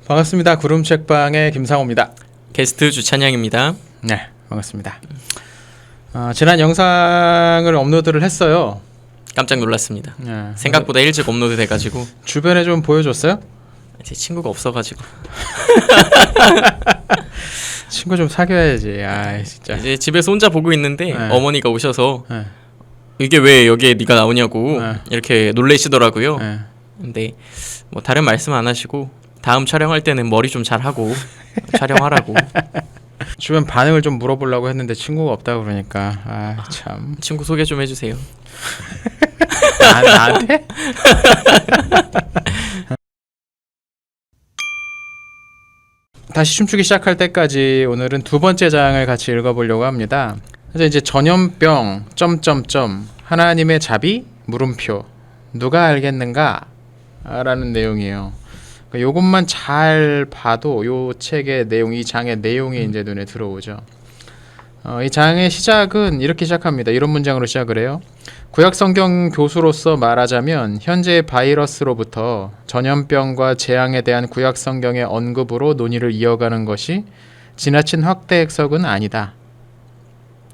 반갑습니다. 구름책방의 김상호입니다. 게스트 주찬양입니다. 네, 반갑습니다. 지난 영상을 업로드를 했어요. 깜짝 놀랐습니다. 네, 생각보다 일찍 업로드 돼가지고 주변에 좀 보여줬어요? 제 친구가 없어가지고 친구 좀 사귀어야지. 아, 진짜. 이제 집에서 혼자 보고 있는데 네. 어머니가 오셔서 네. 이게 왜 여기에 네가 나오냐고 네. 이렇게 놀래시더라고요. 네. 근데 뭐 다른 말씀 안 하시고 다음 촬영할 때는 머리 좀 잘하고 촬영하라고. 주변 반응을 좀 물어보려고 했는데 친구가 없다고 그러니까 참. 친구 소개 좀 해주세요. 나한테? 다시 춤추기 시작할 때까지 오늘은 두 번째 장을 같이 읽어보려고 합니다. 그래서 이제 전염병 점점점 하나님의 자비 물음표 누가 알겠는가 라는 내용이에요. 그러니까 요것만 잘 봐도 요 책의 내용, 이 장의 내용이 이제 눈에 들어오죠. 이 장의 시작은 이렇게 시작합니다. 이런 문장으로 시작을 해요. 구약 성경 교수로서 말하자면 현재의 바이러스로부터 전염병과 재앙에 대한 구약 성경의 언급으로 논의를 이어가는 것이 지나친 확대 해석은 아니다.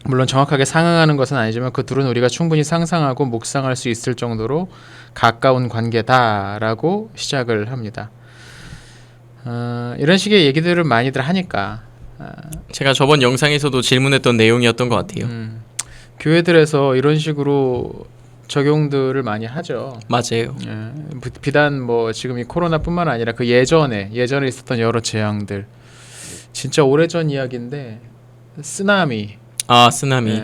물론 정확하게 상응하는 것은 아니지만 그 둘은 우리가 충분히 상상하고 묵상할 수 있을 정도로 가까운 관계다라고 시작을 합니다. 이런 식의 얘기들을 많이들 하니까 제가 저번 영상에서도 질문했던 내용이었던 것 같아요. 교회들에서 이런 식으로 적용들을 많이 하죠. 맞아요. 비단 뭐 지금 이 코로나뿐만 아니라 그 예전에 있었던 여러 재앙들, 진짜 오래전 이야기인데 쓰나미. 쓰나미.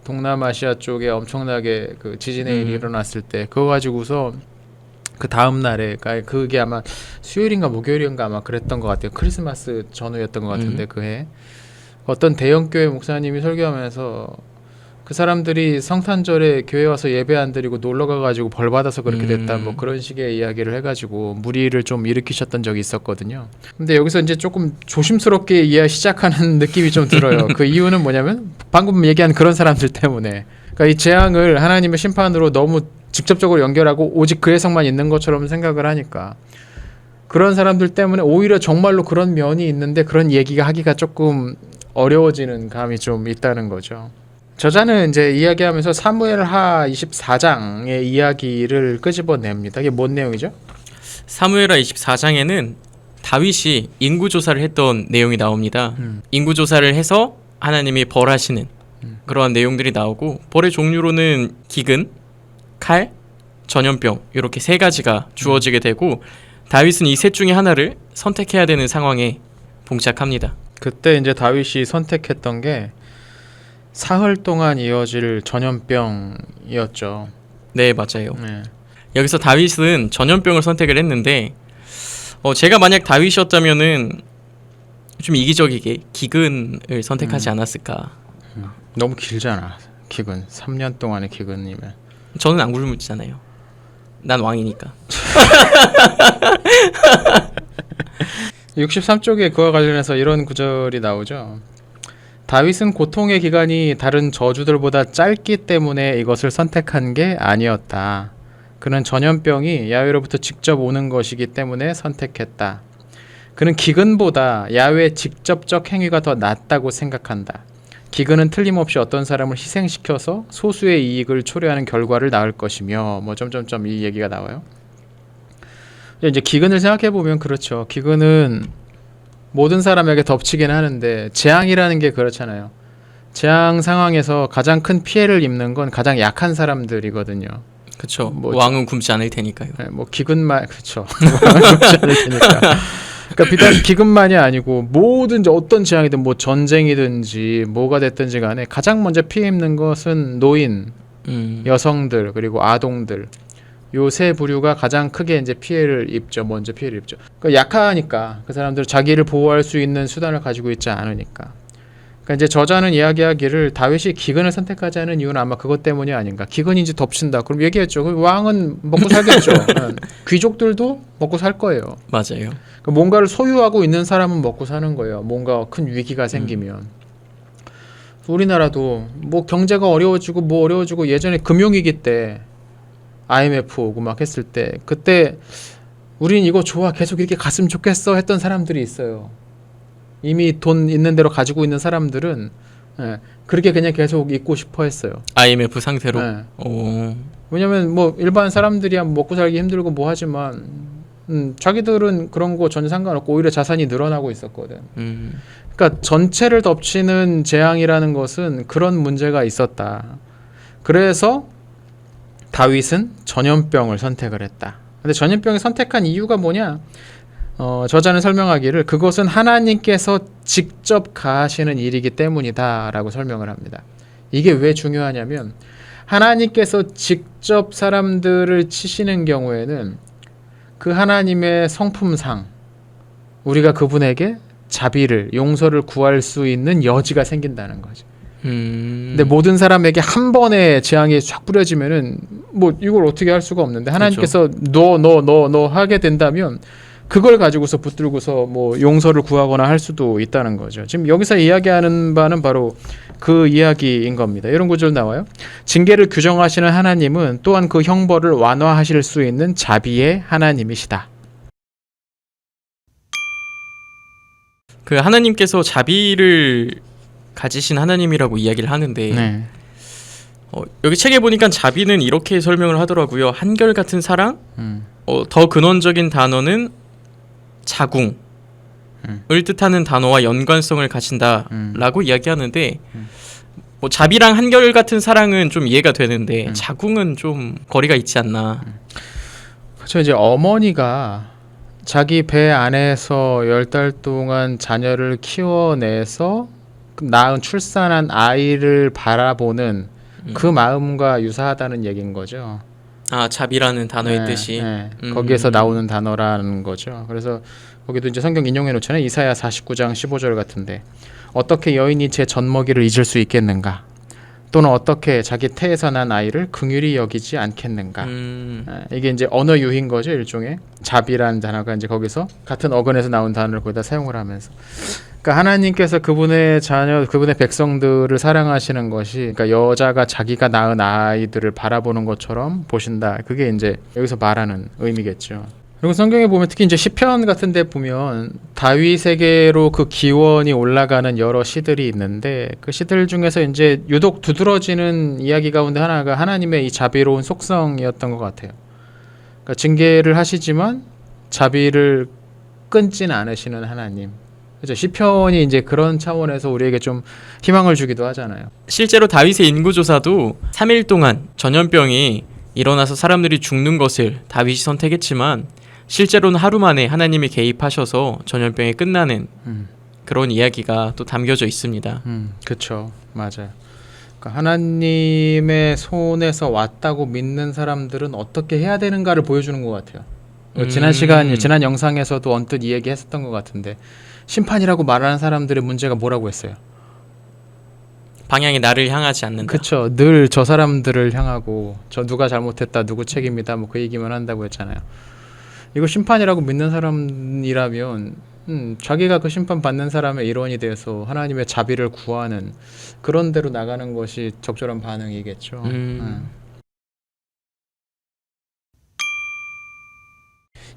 동남아시아 쪽에 엄청나게 그 지진의 일이 일어났을 때 그거 가지고서 그 다음 날에 그게 아마 수요일인가 목요일인가 아마 그랬던 것 같아요. 크리스마스 전후였던 것 같은데 그해 어떤 대형교회 목사님이 설교하면서 그 사람들이 성탄절에 교회 와서 예배 안 드리고 놀러 가가지고 벌 받아서 그렇게 됐다 뭐 그런 식의 이야기를 해가지고 무리를 좀 일으키셨던 적이 있었거든요. 근데 여기서 이제 조금 조심스럽게 시작하는 느낌이 좀 들어요. 그 이유는 뭐냐면 방금 얘기한 그런 사람들 때문에, 그러니까 이 재앙을 하나님의 심판으로 너무 직접적으로 연결하고 오직 그 해석만 있는 것처럼 생각을 하니까 그런 사람들 때문에 오히려 정말로 그런 면이 있는데 그런 얘기가 하기가 조금 어려워지는 감이 좀 있다는 거죠. 저자는 이제 이야기하면서 사무엘하 24장의 이야기를 끄집어냅니다. 이게 뭔 내용이죠? 사무엘하 24장에는 다윗이 인구조사를 했던 내용이 나옵니다. 인구조사를 해서 하나님이 벌하시는 그러한 내용들이 나오고, 벌의 종류로는 기근, 칼, 전염병 이렇게 세 가지가 주어지게 되고 다윗은 이 셋 중에 하나를 선택해야 되는 상황에 봉착합니다. 그때 이제 다윗이 선택했던 게 사흘 동안 이어질 전염병이었죠. 네, 맞아요. 네. 여기서 다윗은 전염병을 선택을 했는데 제가 만약 다윗이었다면은 좀 이기적이게 기근을 선택하지 않았을까. 너무 길잖아. 기근 3년 동안의 기근이면. 저는 안 굶었잖아요. 난 왕이니까. 63쪽에 그와 관련해서 이런 구절이 나오죠. 다윗은 고통의 기간이 다른 저주들보다 짧기 때문에 이것을 선택한 게 아니었다. 그는 전염병이 야훼로부터 직접 오는 것이기 때문에 선택했다. 그는 기근보다 야훼의 직접적 행위가 더 낫다고 생각한다. 기근은 틀림없이 어떤 사람을 희생시켜서 소수의 이익을 초래하는 결과를 낳을 것이며 뭐 점점점 이 얘기가 나와요. 이제 기근을 생각해 보면 그렇죠. 기근은 모든 사람에게 덮치긴 하는데 재앙이라는 게 그렇잖아요. 재앙 상황에서 가장 큰 피해를 입는 건 가장 약한 사람들이거든요. 그렇죠. 뭐 왕은 굶지 않을 테니까요. 네, 뭐 기근만 그렇죠. 왕은 굶지 않을 테니까. 그러니까 비단 기근만이 아니고 모든 어떤 재앙이든 뭐 전쟁이든지 뭐가 됐든지 간에 가장 먼저 피해 입는 것은 노인, 여성들 그리고 아동들. 요 세 부류가 가장 크게 이제 먼저 피해를 입죠. 그러니까 약하니까 그 사람들 자기를 보호할 수 있는 수단을 가지고 있지 않으니까. 그러니까 이제 저자는 이야기하기를 다윗이 기근을 선택하지 않은 이유는 아마 그것 때문이 아닌가. 기근인지 덮친다. 그럼 얘기했죠. 그 왕은 먹고 살겠죠. 귀족들도 먹고 살 거예요. 맞아요. 그러니까 뭔가를 소유하고 있는 사람은 먹고 사는 거예요. 뭔가 큰 위기가 생기면. 우리나라도 뭐 경제가 어려워지고 예전에 금융위기 때 IMF 오고 막 했을 때 그때 우린 이거 좋아, 계속 이렇게 갔으면 좋겠어 했던 사람들이 있어요. 이미 돈 있는 대로 가지고 있는 사람들은 그렇게 그냥 계속 있고 싶어 했어요. IMF 상태로. 네. 오. 왜냐면 뭐 일반 사람들이야 먹고 살기 힘들고 뭐 하지만 자기들은 그런 거 전혀 상관없고 오히려 자산이 늘어나고 있었거든. 그러니까 전체를 덮치는 재앙이라는 것은 그런 문제가 있었다. 그래서 다윗은 전염병을 선택을 했다. 근데 전염병을 선택한 이유가 뭐냐? 저자는 설명하기를 그것은 하나님께서 직접 가하시는 일이기 때문이다라고 설명을 합니다. 이게 왜 중요하냐면 하나님께서 직접 사람들을 치시는 경우에는 그 하나님의 성품상 우리가 그분에게 자비를, 용서를 구할 수 있는 여지가 생긴다는 거죠. 근데 모든 사람에게 한 번에 재앙이 쫙 뿌려지면은 뭐 이걸 어떻게 할 수가 없는데 하나님께서 너 하게 된다면 그걸 가지고서 붙들고서 뭐 용서를 구하거나 할 수도 있다는 거죠. 지금 여기서 이야기하는 바는 바로 그 이야기인 겁니다. 이런 구절 나와요. 징계를 규정하시는 하나님은 또한 그 형벌을 완화하실 수 있는 자비의 하나님이시다. 그 하나님께서 자비를 가지신 하나님이라고 이야기를 하는데 네. 여기 책에 보니까 자비는 이렇게 설명을 하더라고요. 한결같은 사랑? 더 근원적인 단어는 자궁을 뜻하는 단어와 연관성을 가진다라고 이야기하는데 뭐 자비랑 한결같은 사랑은 좀 이해가 되는데 자궁은 좀 거리가 있지 않나. 그렇죠. 이제 어머니가 자기 배 안에서 10달 동안 자녀를 키워내서 낳은 출산한 아이를 바라보는 그 마음과 유사하다는 얘기인 거죠. 아, 자비라는 단어의 네, 뜻이. 네. 거기에서 나오는 단어라는 거죠. 그래서 거기도 이제 성경 인용해 놓잖아요. 이사야 49장 15절 같은데 어떻게 여인이 제 젖먹이를 잊을 수 있겠는가? 또는 어떻게 자기 태에서 난 아이를 긍휼히 여기지 않겠는가? 이게 이제 언어 유희인 거죠, 일종의. 자비라는 단어가 이제 거기서 같은 어근에서 나온 단어를 거기다 사용을 하면서. 그러니까 하나님께서 그분의 자녀, 그분의 백성들을 사랑하시는 것이, 그러니까 여자가 자기가 낳은 아이들을 바라보는 것처럼 보신다. 그게 이제 여기서 말하는 의미겠죠. 그리고 성경에 보면 특히 이제 시편 같은 데 보면 다윗에게로 그 기원이 올라가는 여러 시들이 있는데 그 시들 중에서 이제 유독 두드러지는 이야기 가운데 하나가 하나님의 이 자비로운 속성이었던 것 같아요. 그러니까 징계를 하시지만 자비를 끊진 않으시는 하나님. 그렇죠. 시편이 이제 그런 차원에서 우리에게 좀 희망을 주기도 하잖아요. 실제로 다윗의 인구조사도 3일 동안 전염병이 일어나서 사람들이 죽는 것을 다윗이 선택했지만 실제로는 하루 만에 하나님이 개입하셔서 전염병이 끝나는 그런 이야기가 또 담겨져 있습니다. 그렇죠. 맞아요. 그러니까 하나님의 손에서 왔다고 믿는 사람들은 어떻게 해야 되는가를 보여주는 것 같아요. 지난 영상에서도 언뜻 이 얘기했었던 것 같은데 심판이라고 말하는 사람들의 문제가 뭐라고 했어요? 방향이 나를 향하지 않는다. 그렇죠. 늘 저 사람들을 향하고 저 누가 잘못했다, 누구 책임이다, 뭐 그 얘기만 한다고 했잖아요. 이거 심판이라고 믿는 사람이라면 자기가 그 심판 받는 사람의 일원이 돼서 하나님의 자비를 구하는 그런 대로 나가는 것이 적절한 반응이겠죠.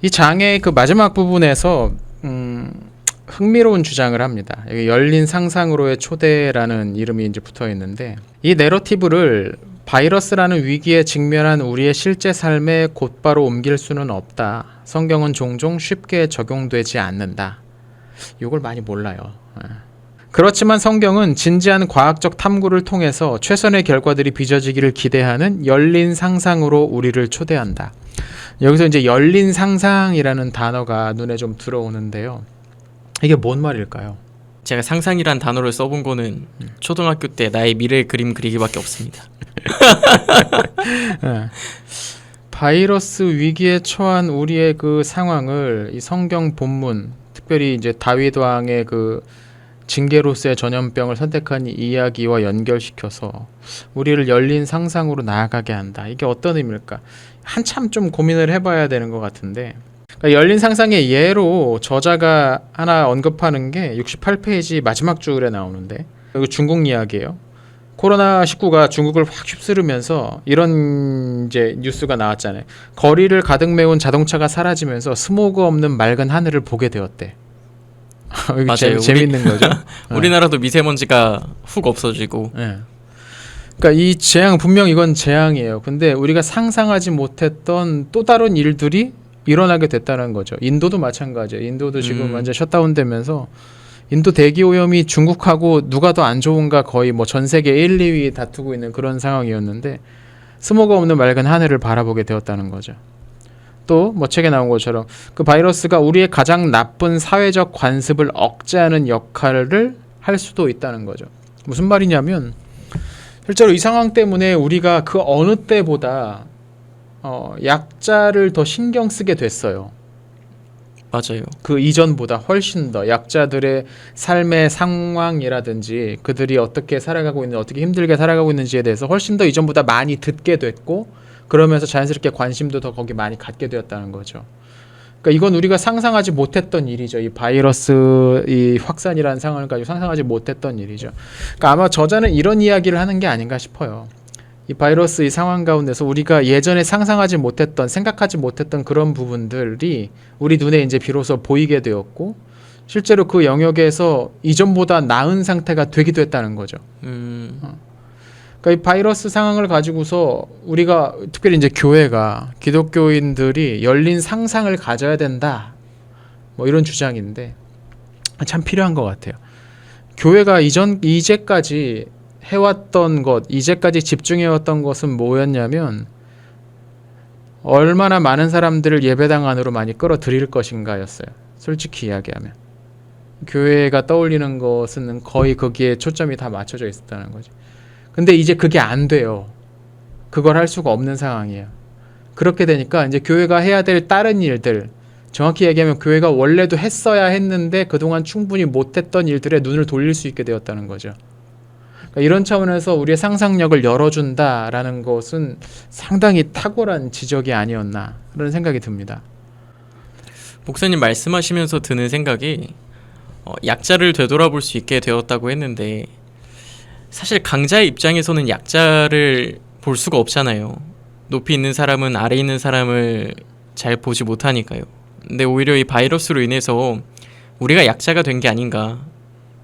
이 장의 그 마지막 부분에서 흥미로운 주장을 합니다. 여기 열린 상상으로의 초대라는 이름이 이제 붙어 있는데 이 내러티브를 바이러스라는 위기에 직면한 우리의 실제 삶에 곧바로 옮길 수는 없다. 성경은 종종 쉽게 적용되지 않는다. 이걸 많이 몰라요. 그렇지만 성경은 진지한 과학적 탐구를 통해서 최선의 결과들이 빚어지기를 기대하는 열린 상상으로 우리를 초대한다. 여기서 이제 열린 상상이라는 단어가 눈에 좀 들어오는데요. 이게 뭔 말일까요? 제가 상상이란 단어를 써본 거는 초등학교 때 나의 미래 그림 그리기밖에 없습니다. 바이러스 위기에 처한 우리의 그 상황을 이 성경 본문, 특별히 이제 다윗 왕의 그 징계로서의 전염병을 선택한 이야기와 연결시켜서 우리를 열린 상상으로 나아가게 한다. 이게 어떤 의미일까? 한참 좀 고민을 해봐야 되는 것 같은데, 그러니까 열린 상상의 예로 저자가 하나 언급하는 게 68페이지 마지막 줄에 나오는데, 이거 중국 이야기예요. 코로나19가 중국을 확 휩쓸으면서 이런 이제 뉴스가 나왔잖아요. 거리를 가득 메운 자동차가 사라지면서 스모그 없는 맑은 하늘을 보게 되었대. 이거 맞아요. 재밌는 거죠. 우리나라도 미세먼지가 훅 없어지고. 네. 그러니까 이 재앙 분명 이건 재앙이에요. 근데 우리가 상상하지 못했던 또 다른 일들이 일어나게 됐다는 거죠. 인도도 마찬가지예요. 인도도 지금 완전 셧다운되면서 인도 대기 오염이 중국하고 누가 더 안 좋은가 거의 뭐 전 세계 1, 2위 다투고 있는 그런 상황이었는데 스모그 없는 맑은 하늘을 바라보게 되었다는 거죠. 또 뭐 책에 나온 것처럼 그 바이러스가 우리의 가장 나쁜 사회적 관습을 억제하는 역할을 할 수도 있다는 거죠. 무슨 말이냐면 실제로 이 상황 때문에 우리가 그 어느 때보다 약자를 더 신경 쓰게 됐어요. 맞아요. 그 이전보다 훨씬 더 약자들의 삶의 상황이라든지 그들이 어떻게 살아가고 있는지 어떻게 힘들게 살아가고 있는지에 대해서 훨씬 더 이전보다 많이 듣게 됐고 그러면서 자연스럽게 관심도 더 거기 많이 갖게 되었다는 거죠. 그러니까 이건 우리가 상상하지 못했던 일이죠. 이 바이러스 이 확산이라는 상황을 가지고 상상하지 못했던 일이죠. 그러니까 아마 저자는 이런 이야기를 하는 게 아닌가 싶어요. 이 바이러스 이 상황 가운데서 우리가 예전에 상상하지 못했던 생각하지 못했던 그런 부분들이 우리 눈에 이제 비로소 보이게 되었고 실제로 그 영역에서 이전보다 나은 상태가 되기도 했다는 거죠. 그러니까 이 바이러스 상황을 가지고서 우리가 특별히 이제 교회가 기독교인들이 열린 상상을 가져야 된다. 뭐 이런 주장인데 참 필요한 것 같아요. 교회가 이제까지 해왔던 것, 이제까지 집중해왔던 것은 뭐였냐면 얼마나 많은 사람들을 예배당 안으로 많이 끌어들일 것인가였어요. 솔직히 이야기하면. 교회가 떠올리는 것은 거의 거기에 초점이 다 맞춰져 있었다는 거죠. 근데 이제 그게 안 돼요. 그걸 할 수가 없는 상황이에요. 그렇게 되니까 이제 교회가 해야 될 다른 일들, 정확히 얘기하면 교회가 원래도 했어야 했는데 그동안 충분히 못했던 일들에 눈을 돌릴 수 있게 되었다는 거죠. 그러니까 이런 차원에서 우리의 상상력을 열어준다라는 것은 상당히 탁월한 지적이 아니었나 그런 생각이 듭니다. 목사님 말씀하시면서 드는 생각이 약자를 되돌아볼 수 있게 되었다고 했는데 사실 강자의 입장에서는 약자를 볼 수가 없잖아요. 높이 있는 사람은 아래 있는 사람을 잘 보지 못하니까요. 근데 오히려 이 바이러스로 인해서 우리가 약자가 된 게 아닌가.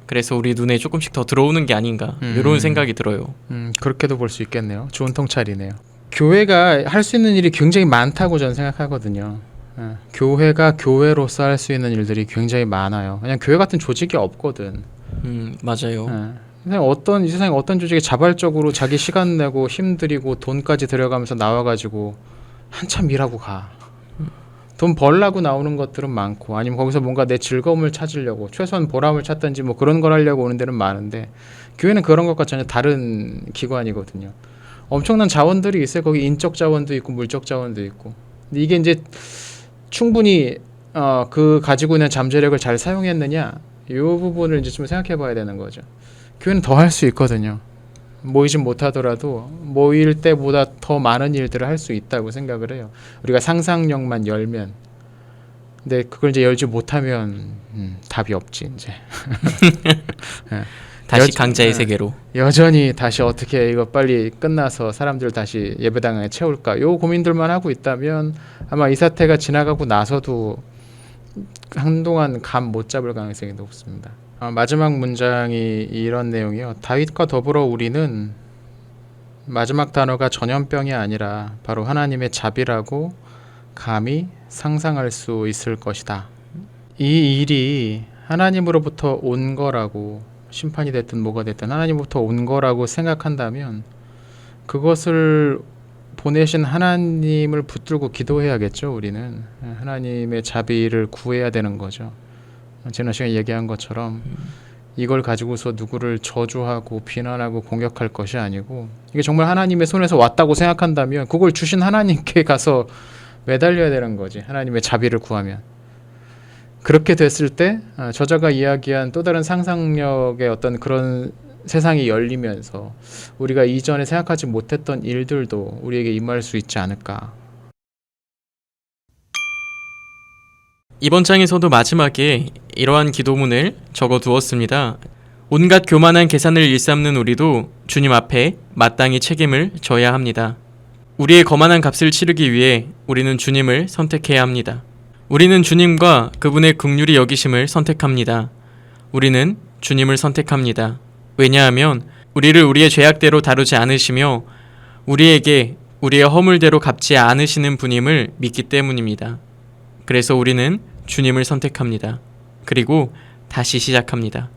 그래서 우리 눈에 조금씩 더 들어오는 게 아닌가 이런 생각이 들어요. 그렇게도 볼 수 있겠네요. 좋은 통찰이네요. 교회가 할 수 있는 일이 굉장히 많다고 저는 생각하거든요. 교회가 교회로서 할 수 있는 일들이 굉장히 많아요. 그냥 교회 같은 조직이 없거든. 맞아요. 이 세상에 어떤 조직이 자발적으로 자기 시간 내고 힘들이고 돈까지 들여가면서 나와가지고 한참 일하고 가. 돈 벌라고 나오는 것들은 많고 아니면 거기서 뭔가 내 즐거움을 찾으려고 최소한 보람을 찾든지 뭐 그런 걸 하려고 오는 데는 많은데 교회는 그런 것과 전혀 다른 기관이거든요. 엄청난 자원들이 있어요. 거기 인적 자원도 있고 물적 자원도 있고. 근데 이게 이제 충분히 그 가지고 있는 잠재력을 잘 사용했느냐 이 부분을 이제 좀 생각해 봐야 되는 거죠. 교회는 더 할 수 있거든요. 모이진 못하더라도 모일 때보다 더 많은 일들을 할 수 있다고 생각을 해요. 우리가 상상력만 열면. 근데 그걸 이제 열지 못하면 답이 없지 이제. 다시 강자의 세계로. 여전히 다시 어떻게 이거 빨리 끝나서 사람들 다시 예배당에 채울까 요 고민들만 하고 있다면 아마 이 사태가 지나가고 나서도 한동안 감 못 잡을 가능성이 높습니다. 마지막 문장이 이런 내용이요. 다윗과 더불어 우리는 마지막 단어가 전염병이 아니라 바로 하나님의 자비라고 감히 상상할 수 있을 것이다. 이 일이 하나님으로부터 온 거라고 심판이 됐든 뭐가 됐든 하나님으로부터 온 거라고 생각한다면 그것을 보내신 하나님을 붙들고 기도해야겠죠. 우리는 하나님의 자비를 구해야 되는 거죠. 지난 시간에 얘기한 것처럼 이걸 가지고서 누구를 저주하고 비난하고 공격할 것이 아니고 이게 정말 하나님의 손에서 왔다고 생각한다면 그걸 주신 하나님께 가서 매달려야 되는 거지. 하나님의 자비를 구하면. 그렇게 됐을 때 저자가 이야기한 또 다른 상상력의 어떤 그런 세상이 열리면서 우리가 이전에 생각하지 못했던 일들도 우리에게 임할 수 있지 않을까. 이번 장에서도 마지막에 이러한 기도문을 적어두었습니다. 온갖 교만한 계산을 일삼는 우리도 주님 앞에 마땅히 책임을 져야 합니다. 우리의 거만한 값을 치르기 위해 우리는 주님을 선택해야 합니다. 우리는 주님과 그분의 긍휼히 여기심을 선택합니다. 우리는 주님을 선택합니다. 왜냐하면 우리를 우리의 죄악대로 다루지 않으시며 우리에게 우리의 허물대로 갚지 않으시는 분임을 믿기 때문입니다. 그래서 우리는 주님을 선택합니다. 그리고 다시 시작합니다.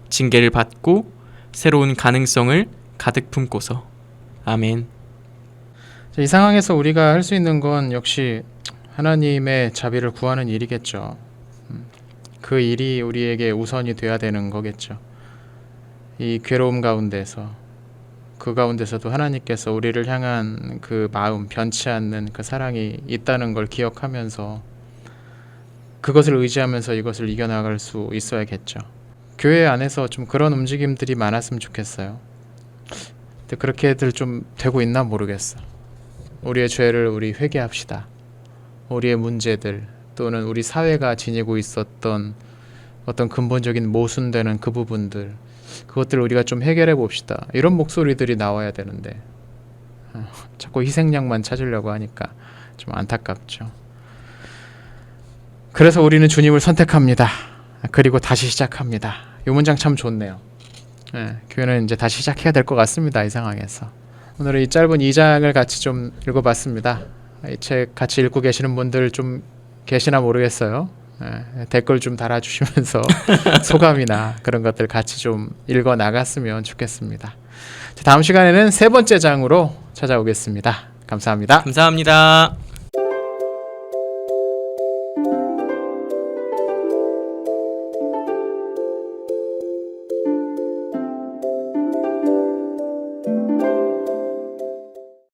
징계를 받고 새로운 가능성을 가득 품고서. 아멘. 이 상황에서 우리가 할 수 있는 건 역시 하나님의 자비를 구하는 일이겠죠. 그 일이 우리에게 우선이 돼야 되는 거겠죠. 이 괴로움 가운데서, 그 가운데서도 하나님께서 우리를 향한 그 마음, 변치 않는 그 사랑이 있다는 걸 기억하면서 그것을 의지하면서 이것을 이겨나갈 수 있어야겠죠. 교회 안에서 좀 그런 움직임들이 많았으면 좋겠어요. 근데 그렇게들 좀 되고 있나 모르겠어. 우리의 죄를 우리 회개합시다. 우리의 문제들 또는 우리 사회가 지니고 있었던 어떤 근본적인 모순되는 그 부분들, 그것들을 우리가 좀 해결해 봅시다. 이런 목소리들이 나와야 되는데 자꾸 희생양만 찾으려고 하니까 좀 안타깝죠. 그래서 우리는 주님을 선택합니다. 그리고 다시 시작합니다. 이 문장 참 좋네요. 교회는 이제 다시 시작해야 될 것 같습니다. 이 상황에서. 오늘은 이 짧은 2장을 같이 좀 읽어봤습니다. 이 책 같이 읽고 계시는 분들 좀 계시나 모르겠어요. 댓글 좀 달아주시면서 소감이나 그런 것들 같이 좀 읽어 나갔으면 좋겠습니다. 다음 시간에는 세 번째 장으로 찾아오겠습니다. 감사합니다. 감사합니다.